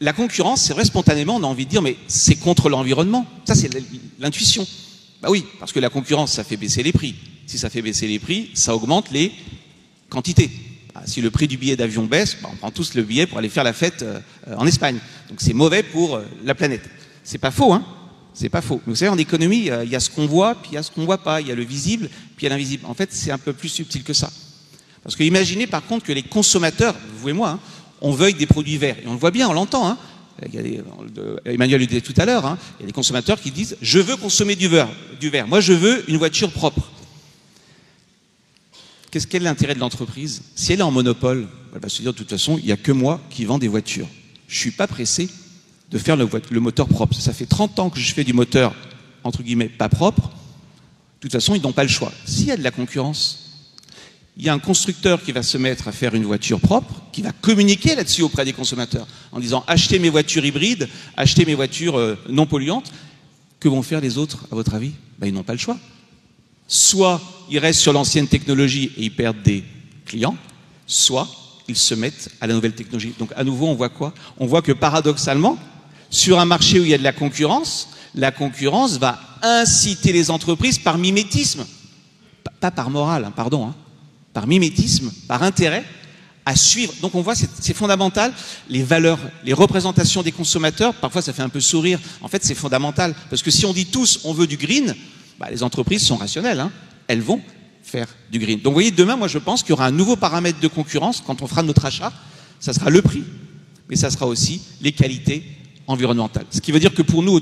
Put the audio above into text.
la concurrence, c'est vrai, spontanément, on a envie de dire, mais c'est contre l'environnement. Ça, c'est l'intuition. Bah oui, parce que la concurrence, ça fait baisser les prix. Si ça fait baisser les prix, ça augmente les quantités. Si le prix du billet d'avion baisse, bah on prend tous le billet pour aller faire la fête en Espagne. Donc c'est mauvais pour la planète. C'est pas faux, hein. C'est pas faux. Mais vous savez, en économie, il y a ce qu'on voit, puis il y a ce qu'on voit pas. Il y a le visible, puis il y a l'invisible. En fait, c'est un peu plus subtil que ça. Parce que imaginez par contre que les consommateurs, vous et moi, hein, on veuille des produits verts. Et on le voit bien, on l'entend. Hein. Emmanuel le disait tout à l'heure, hein, il y a des consommateurs qui disent « je veux consommer du verre. Moi, je veux une voiture propre ». Quel est l'intérêt de l'entreprise? Si elle est en monopole, elle va se dire de toute façon, il n'y a que moi qui vends des voitures. Je ne suis pas pressé de faire le moteur propre. Ça fait 30 ans que je fais du moteur, entre guillemets, pas propre. De toute façon, ils n'ont pas le choix. S'il y a de la concurrence, il y a un constructeur qui va se mettre à faire une voiture propre, qui va communiquer là-dessus auprès des consommateurs, en disant « achetez mes voitures hybrides, achetez mes voitures non polluantes ». Que vont faire les autres, à votre avis? Ben, ils n'ont pas le choix. Soit ils restent sur l'ancienne technologie et ils perdent des clients, soit ils se mettent à la nouvelle technologie. Donc à nouveau, on voit quoi? On voit que paradoxalement, sur un marché où il y a de la concurrence va inciter les entreprises par mimétisme, pas par morale, hein, pardon, hein, par mimétisme, par intérêt, à suivre. Donc on voit, c'est fondamental, les valeurs, les représentations des consommateurs, parfois ça fait un peu sourire, en fait c'est fondamental, parce que si on dit tous on veut du green, bah, les entreprises sont rationnelles, hein. Elles vont faire du green. Donc vous voyez, demain, moi je pense qu'il y aura un nouveau paramètre de concurrence quand on fera notre achat, ça sera le prix, mais ça sera aussi les qualités environnementales. Ce qui veut dire que pour nous,